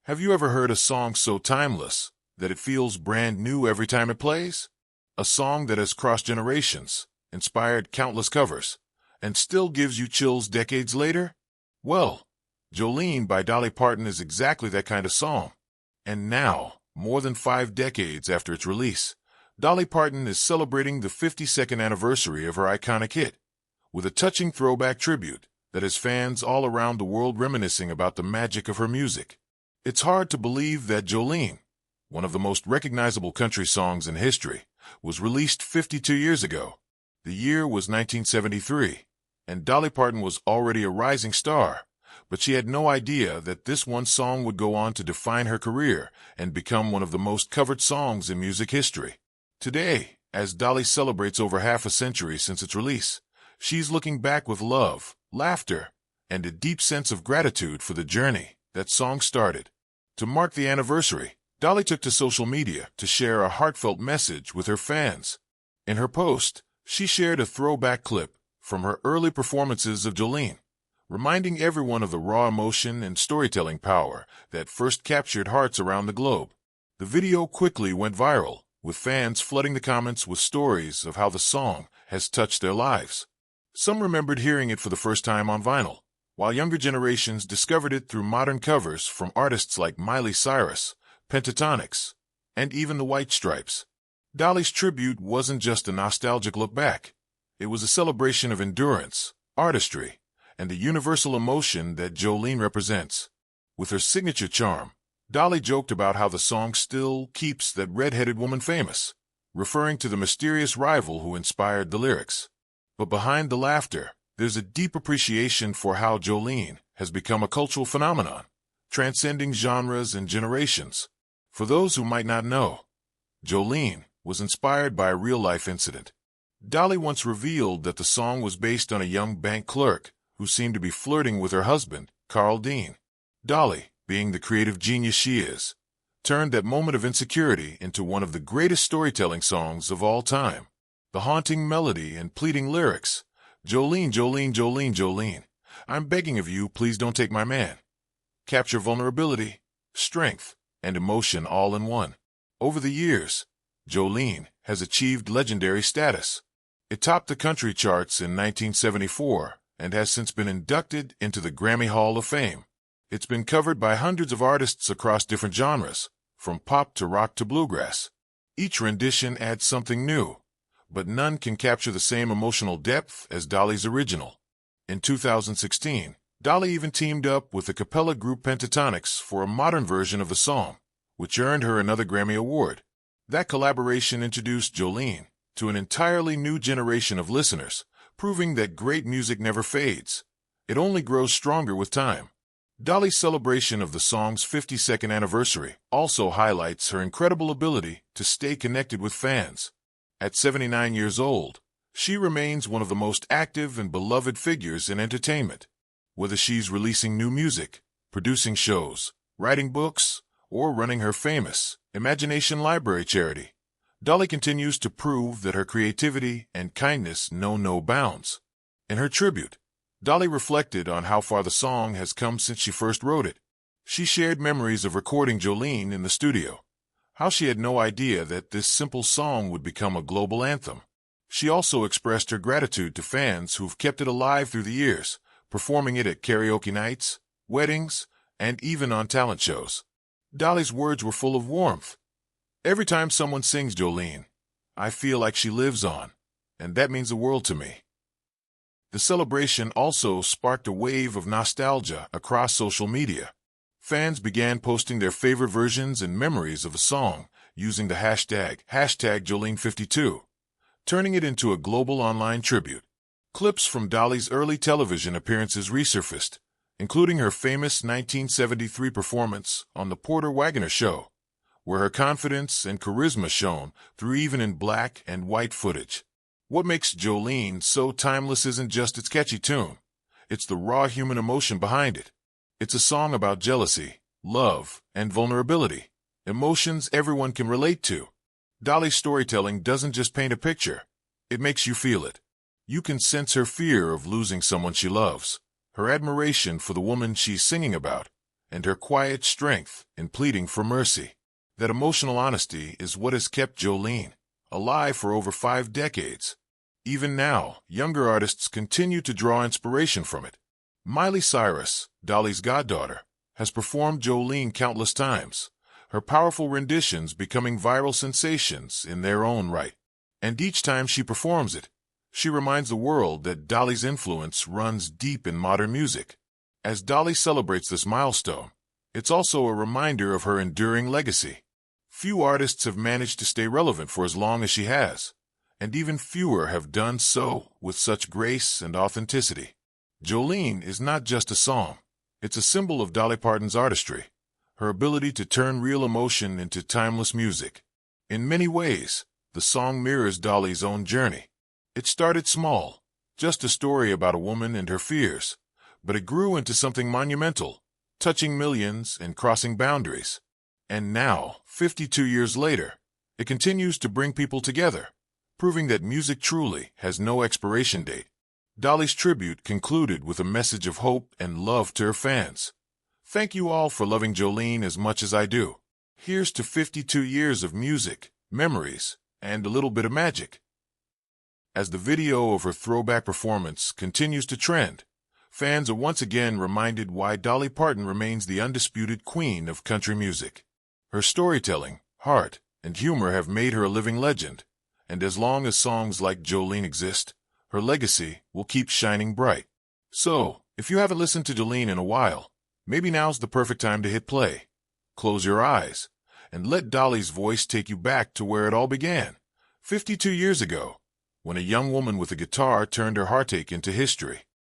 Have you ever heard a song so timeless that it feels brand new every time it plays? A song that has crossed generations, inspired countless covers, and still gives you chills decades later? Well, Jolene by Dolly Parton is exactly that kind of song. And now, more than 5 decades after its release, Dolly Parton is celebrating the 52nd anniversary of her iconic hit, with a touching throwback tribute that has fans all around the world reminiscing about the magic of her music. It's hard to believe that Jolene, one of the most recognizable country songs in history, was released 52 years ago. The year was 1973, and Dolly Parton was already a rising star, but she had no idea that this one song would go on to define her career and become one of the most covered songs in music history. Today, as Dolly celebrates over half a century since its release, she's looking back with love, laughter, and a deep sense of gratitude for the journey that song started. To mark the anniversary, Dolly took to social media to share a heartfelt message with her fans. In her post, she shared a throwback clip from her early performances of Jolene, reminding everyone of the raw emotion and storytelling power that first captured hearts around the globe. The video quickly went viral, with fans flooding the comments with stories of how the song has touched their lives. Some remembered hearing it for the first time on vinyl, while younger generations discovered it through modern covers from artists like Miley Cyrus, Pentatonix, and even the White Stripes. Dolly's tribute wasn't just a nostalgic look back. It was a celebration of endurance, artistry, and the universal emotion that Jolene represents. With her signature charm, Dolly joked about how the song still keeps that red-headed woman famous, referring to the mysterious rival who inspired the lyrics. But behind the laughter, there's a deep appreciation for how Jolene has become a cultural phenomenon, transcending genres and generations. For those who might not know, Jolene was inspired by a real-life incident. Dolly once revealed that the song was based on a young bank clerk who seemed to be flirting with her husband, Carl Dean. Dolly, being the creative genius she is, turned that moment of insecurity into one of the greatest storytelling songs of all time. The haunting melody and pleading lyrics, "Jolene, Jolene, Jolene, Jolene, I'm begging of you, please don't take my man," capture vulnerability, strength, and emotion all in one. Over the years, Jolene has achieved legendary status. It topped the country charts in 1974 and has since been inducted into the Grammy Hall of Fame. It's been covered by hundreds of artists across different genres, from pop to rock to bluegrass. Each rendition adds something new, but none can capture the same emotional depth as Dolly's original. In 2016, Dolly even teamed up with the a cappella group Pentatonix for a modern version of the song, which earned her another Grammy Award. That collaboration introduced Jolene to an entirely new generation of listeners, proving that great music never fades. It only grows stronger with time. Dolly's celebration of the song's 52nd anniversary also highlights her incredible ability to stay connected with fans. At 79 years old, she remains one of the most active and beloved figures in entertainment. Whether she's releasing new music, producing shows, writing books, or running her famous Imagination Library charity, Dolly continues to prove that her creativity and kindness know no bounds. In her tribute, Dolly reflected on how far the song has come since she first wrote it. She shared memories of recording Jolene in the studio, how she had no idea that this simple song would become a global anthem. She also expressed her gratitude to fans who've kept it alive through the years, performing it at karaoke nights, weddings, and even on talent shows. Dolly's words were full of warmth. "Every time someone sings Jolene, I feel like she lives on, and that means the world to me." The celebration also sparked a wave of nostalgia across social media. Fans began posting their favorite versions and memories of the song using the hashtag Jolene52, turning it into a global online tribute. Clips from Dolly's early television appearances resurfaced, including her famous 1973 performance on The Porter Wagoner Show, where her confidence and charisma shone through even in black and white footage. What makes Jolene so timeless isn't just its catchy tune. It's the raw human emotion behind it. It's a song about jealousy, love, and vulnerability, emotions everyone can relate to. Dolly's storytelling doesn't just paint a picture, it makes you feel it. You can sense her fear of losing someone she loves, her admiration for the woman she's singing about, and her quiet strength in pleading for mercy. That emotional honesty is what has kept Jolene alive for over 5 decades. Even now, younger artists continue to draw inspiration from it. Miley Cyrus, Dolly's goddaughter, has performed Jolene countless times, her powerful renditions becoming viral sensations in their own right. And each time she performs it, she reminds the world that Dolly's influence runs deep in modern music. As Dolly celebrates this milestone, it's also a reminder of her enduring legacy. Few artists have managed to stay relevant for as long as she has, and even fewer have done so with such grace and authenticity. Jolene is not just a song, it's a symbol of Dolly Parton's artistry, her ability to turn real emotion into timeless music. In many ways, the song mirrors Dolly's own journey. It started small, just a story about a woman and her fears, but it grew into something monumental, touching millions and crossing boundaries. And now, 52 years later, it continues to bring people together, proving that music truly has no expiration date. Dolly's tribute concluded with a message of hope and love to her fans. Thank you all for loving Jolene as much as I do. Here's to 52 years of music, memories, and a little bit of magic. As the video of her throwback performance continues to trend, fans are once again reminded why Dolly Parton remains the undisputed queen of country music. Her storytelling, heart, and humor have made her a living legend, and as long as songs like Jolene exist, her legacy will keep shining bright. So, if you haven't listened to Jolene in a while, maybe now's the perfect time to hit play. Close your eyes, and let Dolly's voice take you back to where it all began, 52 years ago, when a young woman with a guitar turned her heartache into history.